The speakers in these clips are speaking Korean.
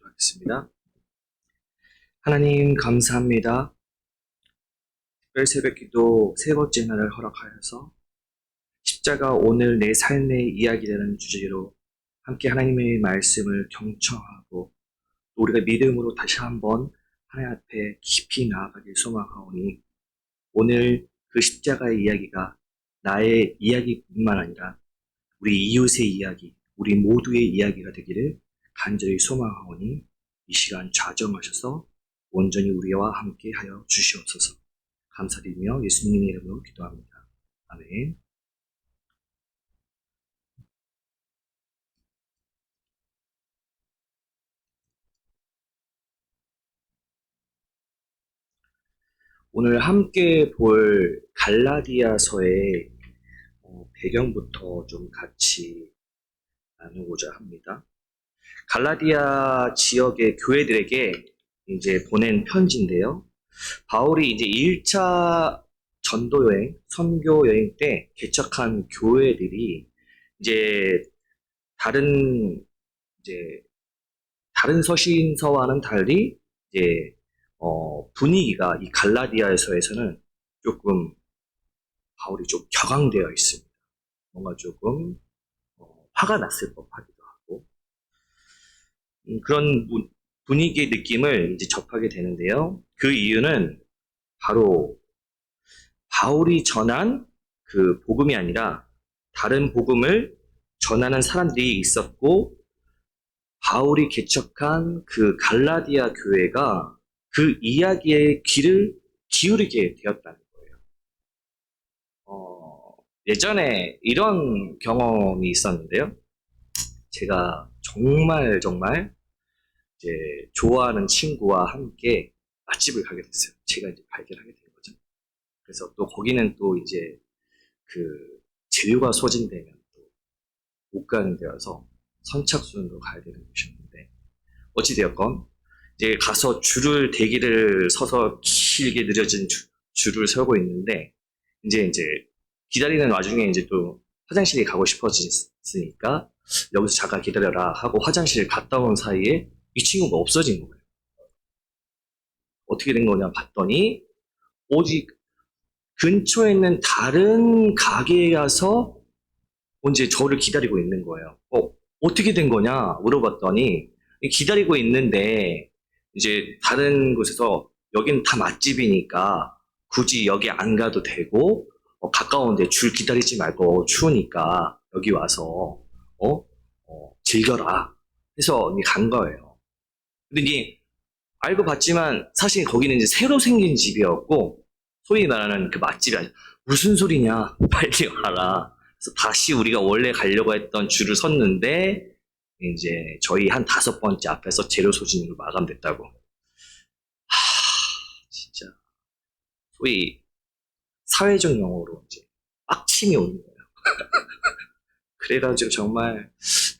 기도하겠습니다. 하나님 감사합니다. 특별 새벽기도 세 번째 날을 허락하여서 십자가 오늘 내 삶의 이야기라는 주제로 함께 하나님의 말씀을 경청하고 우리가 믿음으로 다시 한번 하나님 앞에 깊이 나아가길 소망하오니 오늘 그 십자가의 이야기가 나의 이야기뿐만 아니라 우리 이웃의 이야기, 우리 모두의 이야기가 되기를 간절히 소망하오니 이 시간 좌정하셔서 온전히 우리와 함께 하여 주시옵소서. 감사드리며 예수님의 이름으로 기도합니다. 아멘. 오늘 함께 볼 갈라디아서의 배경부터 좀 같이 나누고자 합니다. 갈라디아 지역의 교회들에게 이제 보낸 편지인데요. 바울이 이제 1차 전도 여행, 선교 여행 때 개척한 교회들이 이제 다른 이제 다른 서신서와는 달리 이제 분위기가 이 갈라디아서에서는 조금 바울이 좀 격앙되어 있습니다. 뭔가 조금 화가 났을 법하기도 하고 그런 분위기의 느낌을 이제 접하게 되는데요. 그 이유는 바로 바울이 전한 그 복음이 아니라 다른 복음을 전하는 사람들이 있었고 바울이 개척한 그 갈라디아 교회가 그 이야기에 귀를 기울이게 되었다는 거예요. 예전에 이런 경험이 있었는데요. 제가 정말 이제 좋아하는 친구와 함께 맛집을 가게 됐어요. 제가 이제 발견하게 된 거죠. 그래서 또 거기는 또 이제 그 재료가 소진되면 또 못 가는 데여서 선착순으로 가야 되는 곳이었는데 어찌되었건 이제 가서 줄을 대기를 서서 길게 느려진 줄을 서고 있는데 이제 기다리는 와중에 이제 또 화장실에 가고 싶어졌으니까 여기서 잠깐 기다려라 하고 화장실 갔다 온 사이에 이 친구가 없어진 거예요. 어떻게 된 거냐 봤더니 어디 근처에 있는 다른 가게에 가서 이제 저를 기다리고 있는 거예요. 어떻게 된 거냐 물어봤더니 기다리고 있는데 이제 다른 곳에서 여긴 다 맛집이니까 굳이 여기 안 가도 되고 가까운데 줄 기다리지 말고 추우니까 여기 와서 즐겨라 해서 간 거예요. 근데 이제 알고 봤지만 사실 거기는 이제 새로 생긴 집이었고 소위 말하는 그 맛집이 아니라 무슨 소리냐 빨리 와라. 그래서 다시 우리가 원래 가려고 했던 줄을 섰는데 이제 저희 한 5번째 앞에서 재료 소진으로 마감됐다고. 진짜 소위 사회적 용어로 이제 빡침이 오는 거예요. 그래가지고 정말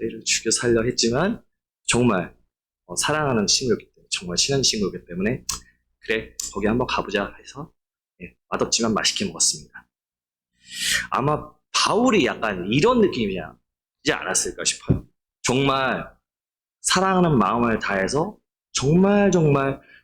애를 죽여 살려 했지만 정말 사랑하는 친구였기 때문에 정말 친한 친구였기 때문에 그래 거기 한번 가보자 해서 맛없지만 맛있게 먹었습니다. 아마 바울이 약간 이런 느낌이지 않았을까 싶어요. 정말 사랑하는 마음을 다해서 정말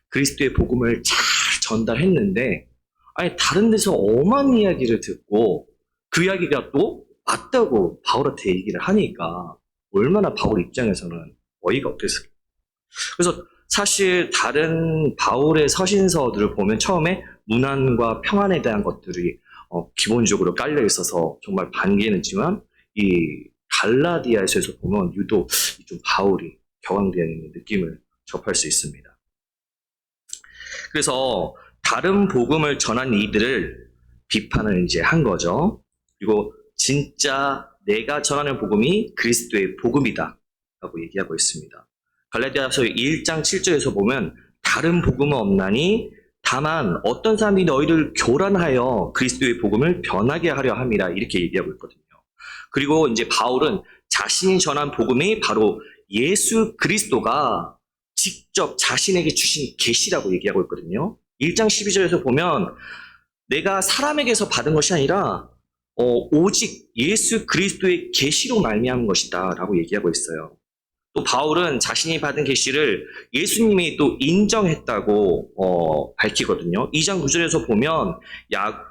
그리스도의 복음을 잘 전달했는데 아니 다른 데서 엄한 이야기를 듣고 그 이야기가 또 맞다고 바울한테 얘기를 하니까 얼마나 바울 입장에서는 어이가 없겠어요. 그래서 사실 다른 바울의 서신서들을 보면 처음에 문안과 평안에 대한 것들이 기본적으로 깔려 있어서 정말 반기는지만 이 갈라디아에서 보면 유독 좀 바울이 격앙되는 느낌을 접할 수 있습니다. 그래서 다른 복음을 전한 이들을 비판을 이제 한 거죠. 그리고 진짜 내가 전하는 복음이 그리스도의 복음이다 라고 얘기하고 있습니다. 갈라디아서 1장 7절에서 보면 다른 복음은 없나니 다만 어떤 사람이 너희를 교란하여 그리스도의 복음을 변하게 하려 함이라 이렇게 얘기하고 있거든요. 그리고 이제 바울은 자신이 전한 복음이 바로 예수 그리스도가 직접 자신에게 주신 계시라고 얘기하고 있거든요. 1장 12절에서 보면 내가 사람에게서 받은 것이 아니라 오직 예수 그리스도의 계시로 말미암은 것이다 라고 얘기하고 있어요. 또 바울은 자신이 받은 계시를 예수님이 또 인정했다고 밝히거든요. 2장 9절에서 보면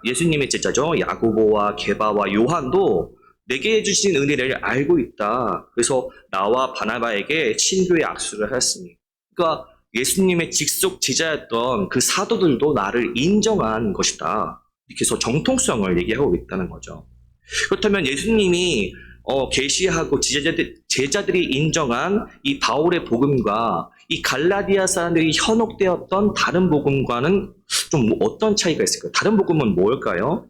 예수님의 제자죠. 야고보와 게바와 요한도 내게 해주신 은혜를 알고 있다. 그래서 나와 바나바에게 친교의 악수를 하였으니. 그러니까 예수님의 직속 제자였던 그 사도들도 나를 인정한 것이다. 이렇게 해서 정통성을 얘기하고 있다는 거죠. 그렇다면 예수님이 계시하고 제자들이 인정한 이 바울의 복음과 이 갈라디아 사람들이 현혹되었던 다른 복음과는 좀 어떤 차이가 있을까요? 다른 복음은 뭘까요?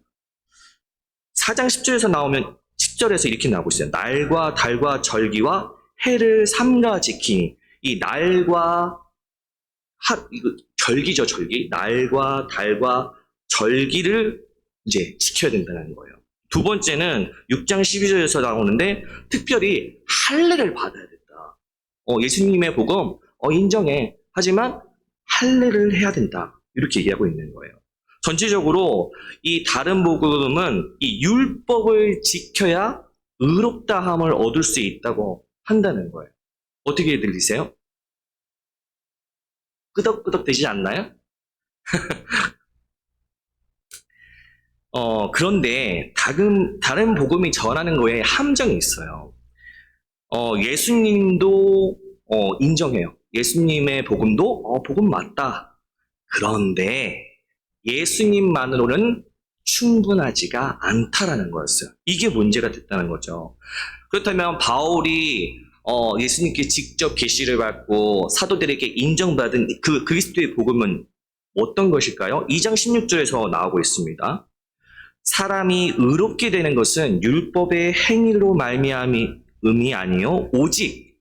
4장 10절에서 나오면 10절에서 이렇게 나오고 있어요. 날과 달과 절기와 해를 삼가 지키니. 이 날과 이거 절기죠, 절기. 날과 달과 절기를 이제 지켜야 된다는 거예요. 두 번째는 6장 12절에서 나오는데 특별히 할례를 받아야 된다. 예수님의 복음 인정해. 하지만 할례를 해야 된다. 이렇게 얘기하고 있는 거예요. 전체적으로 이 다른 복음은 이 율법을 지켜야 의롭다함을 얻을 수 있다고 한다는 거예요. 어떻게 들리세요? 끄덕끄덕 되지 않나요? 그런데 다른 복음이 전하는 거에 함정이 있어요. 예수님도 인정해요. 예수님의 복음도 복음 맞다. 그런데 예수님만으로는 충분하지가 않다라는 거였어요. 이게 문제가 됐다는 거죠. 그렇다면 바울이 예수님께 직접 계시를 받고 사도들에게 인정받은 그 그리스도의 복음은 어떤 것일까요? 2장 16절에서 나오고 있습니다. 사람이 의롭게 되는 것은 율법의 행위로 말미암음이 아니요 오직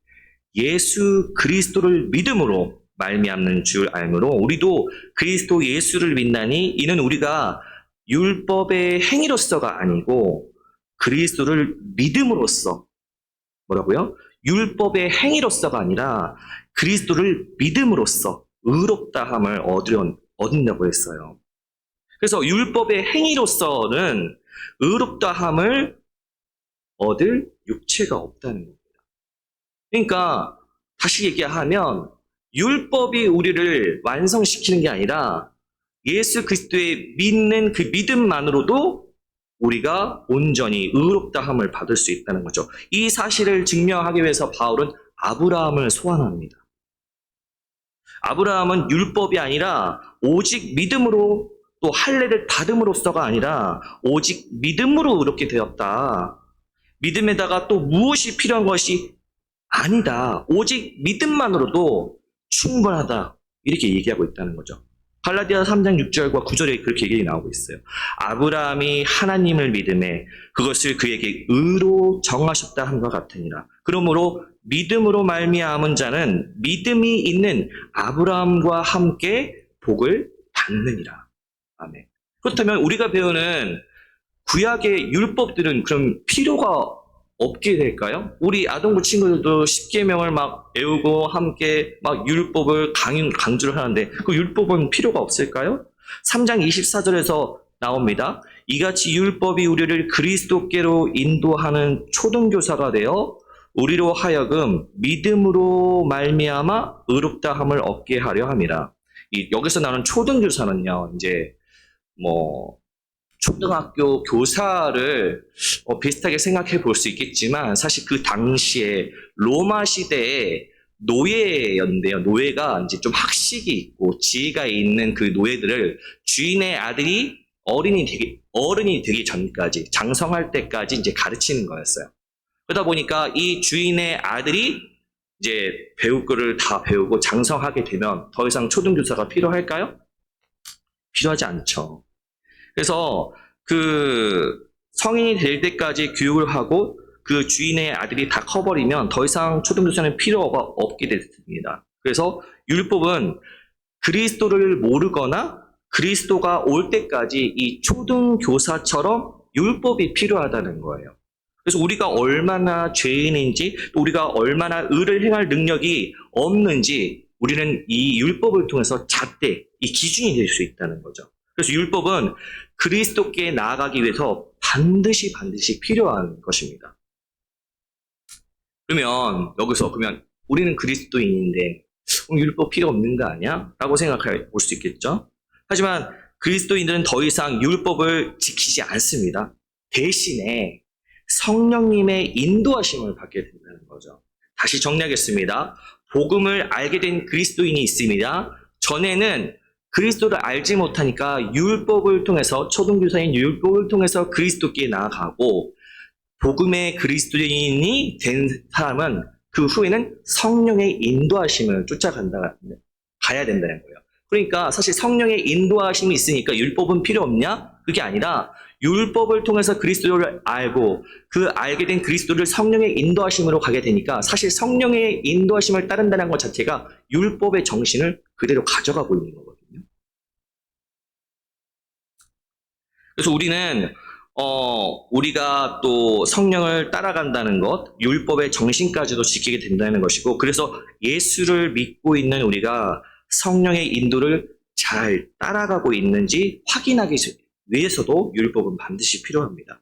예수 그리스도를 믿음으로 말미암는 줄 알므로 우리도 그리스도 예수를 믿나니 이는 우리가 율법의 행위로서가 아니고 그리스도를 믿음으로써 뭐라고요? 율법의 행위로서가 아니라 그리스도를 믿음으로써 의롭다함을 얻는다고 했어요. 그래서 율법의 행위로서는 의롭다함을 얻을 육체가 없다는 겁니다. 그러니까 다시 얘기하면 율법이 우리를 완성시키는 게 아니라 예수 그리스도의 믿는 그 믿음만으로도 우리가 온전히 의롭다함을 받을 수 있다는 거죠. 이 사실을 증명하기 위해서 바울은 아브라함을 소환합니다. 아브라함은 율법이 아니라 오직 믿음으로 또 할례를 받음으로써가 아니라 오직 믿음으로 의롭게 되었다. 믿음에다가 또 무엇이 필요한 것이 아니다. 오직 믿음만으로도 충분하다. 이렇게 얘기하고 있다는 거죠. 갈라디아 3장 6절과 9절에 그렇게 얘기 나오고 있어요. 아브라함이 하나님을 믿음에 그것을 그에게 의로 정하셨다 함과 같으니라. 그러므로 믿음으로 말미암은 자는 믿음이 있는 아브라함과 함께 복을 받느니라. 아멘. 그렇다면 우리가 배우는 구약의 율법들은 그럼 필요가 없게 될까요? 우리 아동부 친구들도 10계명을 막 외우고 함께 막 율법을 강조를 하는데 그 율법은 필요가 없을까요? 3장 24절에서 나옵니다. 이같이 율법이 우리를 그리스도께로 인도하는 초등교사가 되어 우리로 하여금 믿음으로 말미암아 의롭다함을 얻게 하려 함이라. 여기서 나오는 초등교사는요, 이제 초등학교 교사를 비슷하게 생각해 볼 수 있겠지만 사실 그 당시에 로마 시대에 노예였는데요. 노예가 이제 좀 학식이 있고 지혜가 있는 그 노예들을 주인의 아들이 어른이 되기 전까지 장성할 때까지 이제 가르치는 거였어요. 그러다 보니까 이 주인의 아들이 이제 배울 거를 다 배우고 장성하게 되면 더 이상 초등교사가 필요할까요? 필요하지 않죠. 그래서 그 성인이 될 때까지 교육을 하고 그 주인의 아들이 다 커버리면 더 이상 초등교사는 필요가 없게 됐습니다. 그래서 율법은 그리스도를 모르거나 그리스도가 올 때까지 이 초등교사처럼 율법이 필요하다는 거예요. 그래서 우리가 얼마나 죄인인지 또 우리가 얼마나 의를 행할 능력이 없는지 우리는 이 율법을 통해서 잣대, 이 기준이 될 수 있다는 거죠. 그래서 율법은 그리스도께 나아가기 위해서 반드시 필요한 것입니다. 그러면 우리는 그리스도인인데 율법 필요 없는 거 아니야? 라고 생각해 볼 수 있겠죠. 하지만 그리스도인들은 더 이상 율법을 지키지 않습니다. 대신에 성령님의 인도하심을 받게 된다는 거죠. 다시 정리하겠습니다. 복음을 알게 된 그리스도인이 있습니다. 전에는 그리스도를 알지 못하니까 율법을 통해서, 초등교사인 율법을 통해서 그리스도께 나아가고, 복음의 그리스도인이 된 사람은 그 후에는 성령의 인도하심을 가야 된다는 거예요. 그러니까 사실 성령의 인도하심이 있으니까 율법은 필요 없냐? 그게 아니라 율법을 통해서 그리스도를 알고 그 알게 된 그리스도를 성령의 인도하심으로 가게 되니까 사실 성령의 인도하심을 따른다는 것 자체가 율법의 정신을 그대로 가져가고 있는 거거든요. 그래서 우리가 또 성령을 따라간다는 것, 율법의 정신까지도 지키게 된다는 것이고, 그래서 예수를 믿고 있는 우리가 성령의 인도를 잘 따라가고 있는지 확인하기 위해서도 율법은 반드시 필요합니다.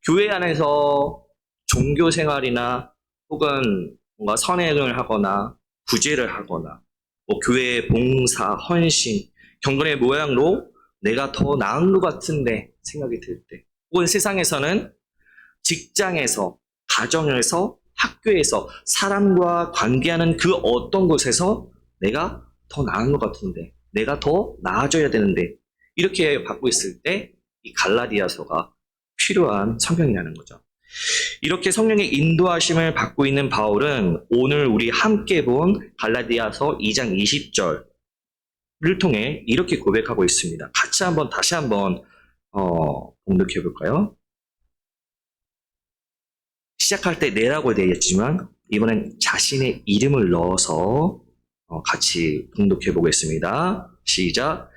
교회 안에서 종교 생활이나 혹은 뭔가 선행을 하거나 구제를 하거나 교회 봉사, 헌신, 경건의 모양으로 내가 더 나은 것 같은데 생각이 들 때, 혹은 세상에서는 직장에서, 가정에서, 학교에서, 사람과 관계하는 그 어떤 곳에서 내가 더 나은 것 같은데, 내가 더 나아져야 되는데, 이렇게 받고 있을 때 이 갈라디아서가 필요한 성경이라는 거죠. 이렇게 성령의 인도하심을 받고 있는 바울은 오늘 우리 함께 본 갈라디아서 2장 20절을 통해 이렇게 고백하고 있습니다. 다시 한번 봉독해 볼까요? 시작할 때 내라고 되어 있지만 이번엔 자신의 이름을 넣어서 같이 봉독해 보겠습니다. 시작.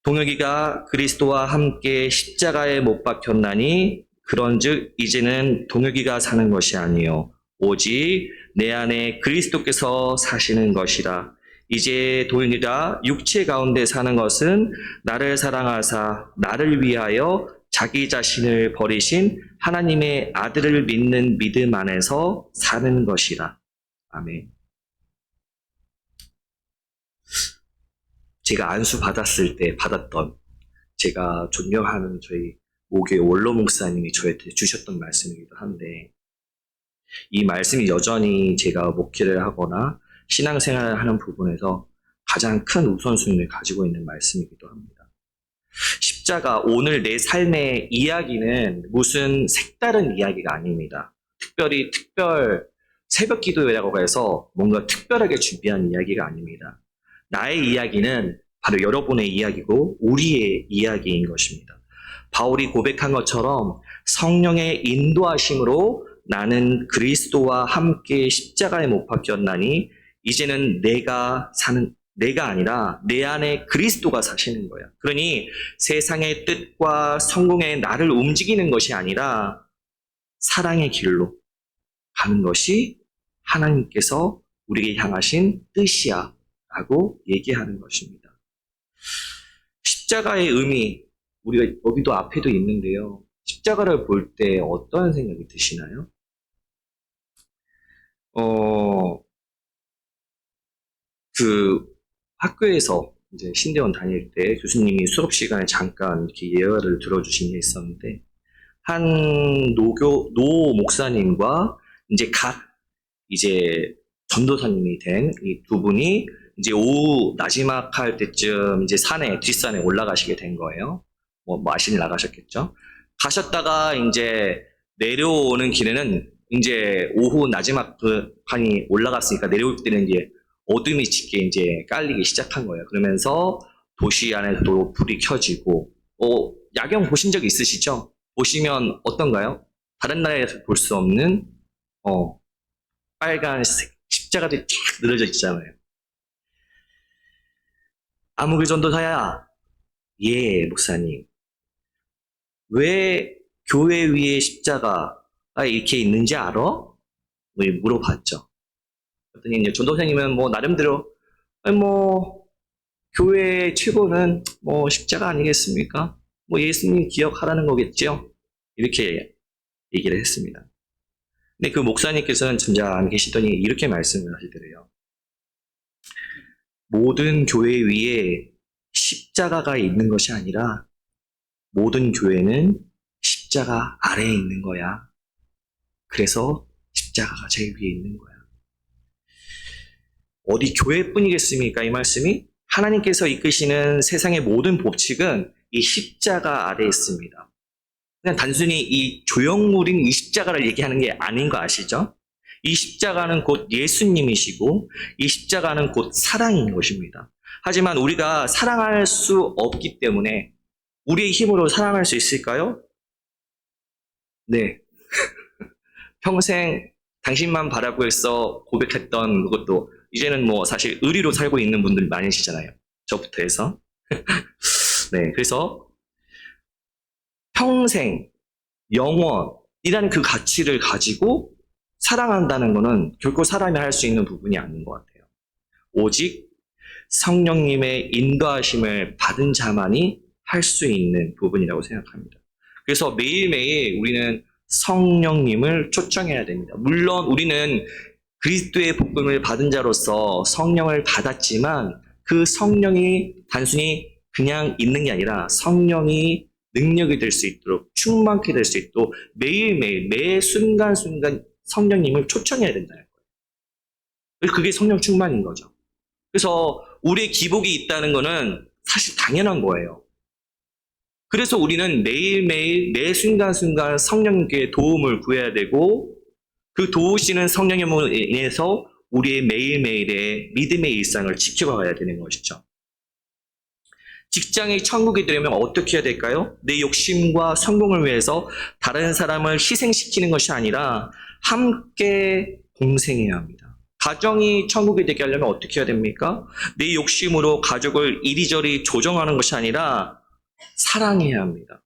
동혁이가 그리스도와 함께 십자가에 못 박혔나니 그런즉 이제는 동혁이가 사는 것이 아니요 오직 내 안에 그리스도께서 사시는 것이라. 이제 동혁이가 육체 가운데 사는 것은 나를 사랑하사 나를 위하여 자기 자신을 버리신 하나님의 아들을 믿는 믿음 안에서 사는 것이라. 아멘. 제가 안수 받았을 때 받았던, 제가 존경하는 저희 모교의 원로 목사님이 저한테 주셨던 말씀이기도 한데, 이 말씀이 여전히 제가 목회를 하거나 신앙생활을 하는 부분에서 가장 큰 우선순위를 가지고 있는 말씀이기도 합니다. 십자가, 오늘 내 삶의 이야기는 무슨 색다른 이야기가 아닙니다. 특별히 새벽 기도회라고 해서 뭔가 특별하게 준비한 이야기가 아닙니다. 나의 이야기는 바로 여러분의 이야기고 우리의 이야기인 것입니다. 바울이 고백한 것처럼 성령의 인도하심으로 나는 그리스도와 함께 십자가에 못 박혔나니 이제는 내가 아니라 내 안에 그리스도가 사시는 거야. 그러니 세상의 뜻과 성공의 나를 움직이는 것이 아니라 사랑의 길로 가는 것이 하나님께서 우리에게 향하신 뜻이야 라고 얘기하는 것입니다. 십자가의 의미, 우리가 여기도 앞에도 있는데요. 십자가를 볼 때 어떤 생각이 드시나요? 학교에서 이제 신대원 다닐 때 교수님이 수업 시간에 잠깐 이렇게 예화를 들어주신 게 있었는데, 한 노 목사님과 이제 전도사님이 된 이 두 분이 이제 오후 나지막 할 때쯤 이제 뒷산에 올라가시게 된 거예요. 마실 나가셨겠죠. 가셨다가 이제 내려오는 길에는 이제 오후 나지막 판이 올라갔으니까 내려올 때는 이제 어둠이 짙게 이제 깔리기 시작한 거예요. 그러면서 도시 안에도 불이 켜지고, 야경 보신 적 있으시죠? 보시면 어떤가요? 다른 나라에서 볼 수 없는 빨간색 십자가들이 쫙 늘어져 있잖아요. 아무개 전도사야, 예, 목사님. 왜 교회 위에 십자가가 이렇게 있는지 알아? 물어봤죠. 그랬더니 이제 전도사님은 나름대로 교회의 최고는 십자가 아니겠습니까? 예수님 기억하라는 거겠죠? 이렇게 얘기를 했습니다. 근데 그 목사님께서는 잠잠 계시더니 이렇게 말씀을 하시더래요. 모든 교회 위에 십자가가 있는 것이 아니라 모든 교회는 십자가 아래에 있는 거야. 그래서 십자가가 제일 위에 있는 거야. 어디 교회뿐이겠습니까? 이 말씀이? 하나님께서 이끄시는 세상의 모든 법칙은 이 십자가 아래에 있습니다. 그냥 단순히 이 조형물인 이 십자가를 얘기하는 게 아닌 거 아시죠? 이 십자가는 곧 예수님이시고 이 십자가는 곧 사랑인 것입니다. 하지만 우리가 사랑할 수 없기 때문에 우리의 힘으로 사랑할 수 있을까요? 네. 평생 당신만 바라고 해서 고백했던 그것도 이제는 뭐 사실 의리로 살고 있는 분들 많으시잖아요. 저부터 해서. 네. 그래서 평생, 영원이라는 그 가치를 가지고 사랑한다는 것은 결코 사람이 할 수 있는 부분이 아닌 것 같아요. 오직 성령님의 인도하심을 받은 자만이 할 수 있는 부분이라고 생각합니다. 그래서 매일매일 우리는 성령님을 초청해야 됩니다. 물론 우리는 그리스도의 복음을 받은 자로서 성령을 받았지만 그 성령이 단순히 그냥 있는 게 아니라 성령이 능력이 될 수 있도록 충만케 될 수 있도록 매일매일 매 순간순간 성령님을 초청해야 된다는 거예요. 그게 성령 충만인 거죠. 그래서 우리의 기복이 있다는 거는 사실 당연한 거예요. 그래서 우리는 매일매일 매 순간순간 성령님께 도움을 구해야 되고 그 도우시는 성령님으로 인해서 우리의 매일매일의 믿음의 일상을 지켜가야 되는 것이죠. 직장이 천국이 되려면 어떻게 해야 될까요? 내 욕심과 성공을 위해서 다른 사람을 희생시키는 것이 아니라 함께 공생해야 합니다. 가정이 천국이 되게 하려면 어떻게 해야 됩니까? 내 욕심으로 가족을 이리저리 조정하는 것이 아니라 사랑해야 합니다.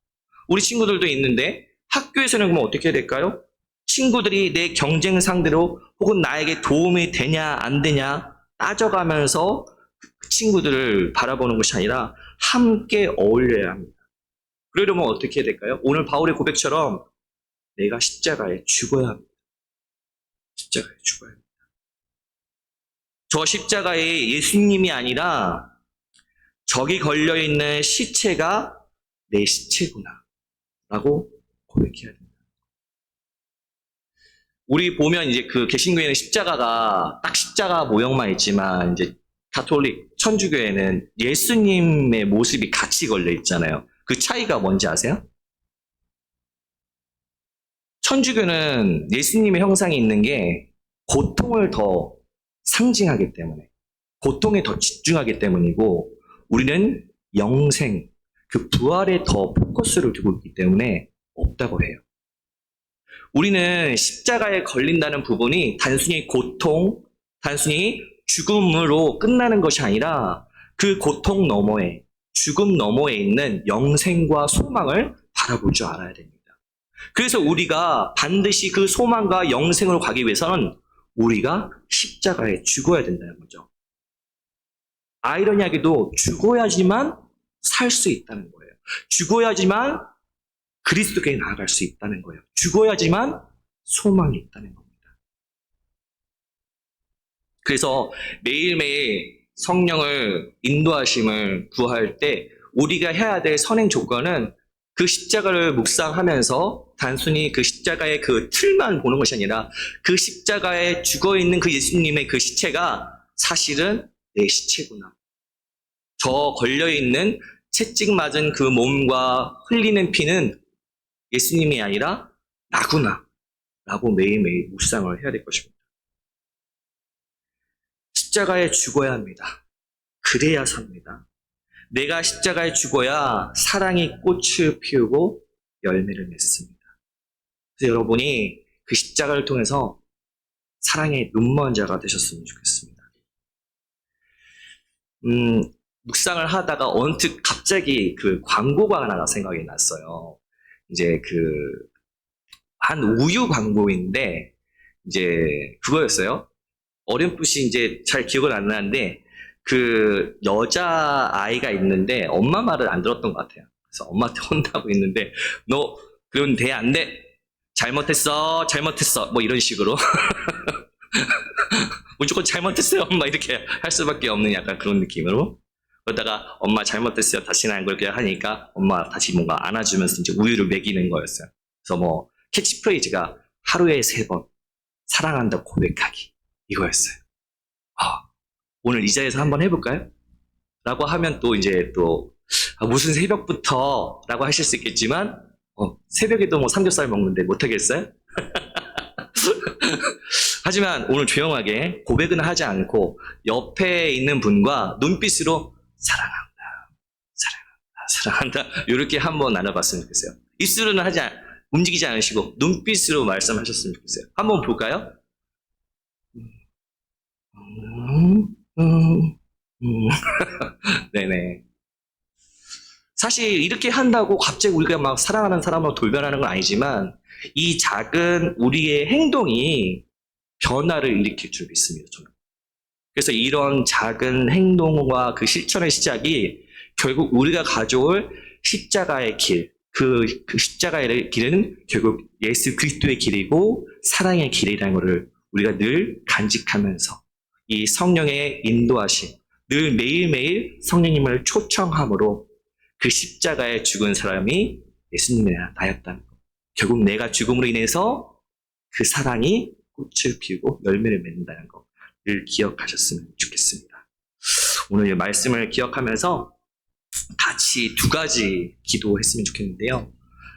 우리 친구들도 있는데 학교에서는 그럼 어떻게 해야 될까요? 친구들이 내 경쟁 상대로 혹은 나에게 도움이 되냐 안 되냐 따져가면서 그 친구들을 바라보는 것이 아니라 함께 어울려야 합니다. 그러려면 어떻게 해야 될까요? 오늘 바울의 고백처럼 내가 십자가에 죽어야 합니다. 십자가에 죽어야 합니다. 저 십자가에 예수님이 아니라 저기 걸려있는 시체가 내 시체구나 라고 고백해야 됩니다. 우리 보면 이제 그 개신교에는 십자가가 딱 십자가 모형만 있지만 이제 가톨릭 천주교에는 예수님의 모습이 같이 걸려 있잖아요. 그 차이가 뭔지 아세요? 천주교는 예수님의 형상이 있는 게 고통을 더 상징하기 때문에 고통에 더 집중하기 때문이고 우리는 영생, 그 부활에 더 포커스를 두고 있기 때문에 없다고 해요. 우리는 십자가에 걸린다는 부분이 단순히 고통, 단순히 죽음으로 끝나는 것이 아니라 그 고통 너머에, 죽음 너머에 있는 영생과 소망을 바라볼 줄 알아야 됩니다. 그래서 우리가 반드시 그 소망과 영생으로 가기 위해서는 우리가 십자가에 죽어야 된다는 거죠. 아이러니하게도 죽어야지만 살 수 있다는 거예요. 죽어야지만 그리스도께 나아갈 수 있다는 거예요. 죽어야지만 소망이 있다는 겁니다. 그래서 매일매일 성령을 인도하심을 구할 때 우리가 해야 될 선행 조건은 그 십자가를 묵상하면서 단순히 그 십자가의 그 틀만 보는 것이 아니라 그 십자가에 죽어있는 그 예수님의 그 시체가 사실은 내 시체구나. 저 걸려있는 채찍 맞은 그 몸과 흘리는 피는 예수님이 아니라 나구나 라고 매일매일 묵상을 해야 될 것입니다. 십자가에 죽어야 합니다. 그래야 삽니다. 내가 십자가에 죽어야 사랑이 꽃을 피우고 열매를 맺습니다. 그래서 여러분이 그 십자가를 통해서 사랑의 눈먼 자가 되셨으면 좋겠습니다. 묵상을 하다가 언뜻 갑자기 그 광고가 하나가 생각이 났어요. 이제 한 우유 광고인데, 이제 그거였어요. 어렴풋이 이제 잘 기억은 안 나는데, 그 여자 아이가 있는데 엄마 말을 안 들었던 것 같아요. 그래서 엄마한테 혼나고 있는데, 너 그건 돼 안 돼? 잘못했어, 잘못했어. 뭐 이런 식으로. 무조건 잘못했어요. 막 이렇게 할 수밖에 없는 약간 그런 느낌으로. 그러다가 엄마 잘못했어요. 다시는 안 그렇게 하니까 엄마 다시 뭔가 안아주면서 이제 우유를 먹이는 거였어요. 그래서 뭐 캐치프레이즈가 하루에 3번 사랑한다 고백하기 이거였어요. 오늘 이 자리에서 한번 해볼까요? 라고 하면 또 이제 또 무슨 새벽부터 라고 하실 수 있겠지만 새벽에도 뭐 삼겹살 먹는데 못하겠어요? 하지만 오늘 조용하게 고백은 하지 않고 옆에 있는 분과 눈빛으로 사랑한다, 사랑한다, 사랑한다 이렇게 한번 나눠봤으면 좋겠어요. 입술로는 움직이지 않으시고 눈빛으로 말씀하셨으면 좋겠어요. 한번 볼까요? 네네. 사실 이렇게 한다고 갑자기 우리가 막 사랑하는 사람으로 돌변하는 건 아니지만 이 작은 우리의 행동이 변화를 일으킬 줄 믿습니다. 저는. 그래서 이런 작은 행동과 그 실천의 시작이 결국 우리가 가져올 십자가의 길, 그 십자가의 길은 결국 예수 그리스도의 길이고 사랑의 길이라는 것을 우리가 늘 간직하면서 이 성령의 인도하심, 늘 매일매일 성령님을 초청함으로 그 십자가에 죽은 사람이 예수님이 나였다는 것. 결국 내가 죽음으로 인해서 그 사랑이 꽃을 피우고 열매를 맺는다는 것을 기억하셨으면 좋겠습니다. 오늘 이 말씀을 기억하면서 같이 2가지 기도했으면 좋겠는데요.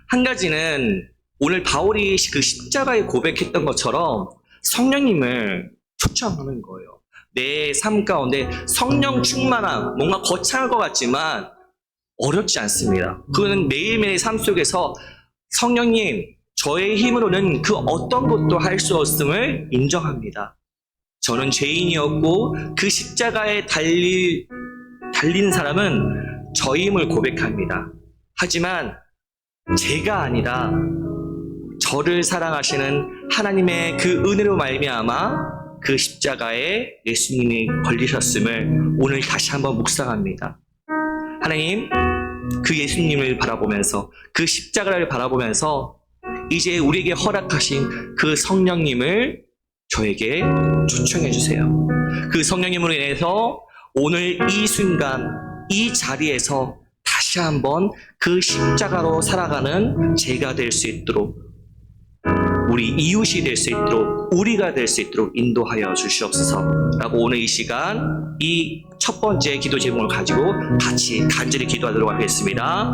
한 가지는 오늘 바울이 그 십자가에 고백했던 것처럼 성령님을 초청하는 거예요. 내 삶 가운데 성령 충만함, 뭔가 거창할 것 같지만 어렵지 않습니다. 그거는 매일매일 삶 속에서 성령님, 저의 힘으로는 그 어떤 것도 할 수 없음을 인정합니다. 저는 죄인이었고 그 십자가에 달린 사람은 저임을 고백합니다. 하지만 제가 아니라 저를 사랑하시는 하나님의 그 은혜로 말미암아 그 십자가에 예수님이 걸리셨음을 오늘 다시 한번 묵상합니다. 하나님, 그 예수님을 바라보면서 그 십자가를 바라보면서 이제 우리에게 허락하신 그 성령님을 저에게 초청해 주세요. 그 성령님으로 인해서 오늘 이 순간 이 자리에서 다시 한번 그 십자가로 살아가는 제가 될 수 있도록, 우리 이웃이 될 수 있도록, 우리가 될 수 있도록 인도하여 주시옵소서 라고 오늘 이 시간 이 첫 번째 기도 제목을 가지고 같이 간절히 기도하도록 하겠습니다.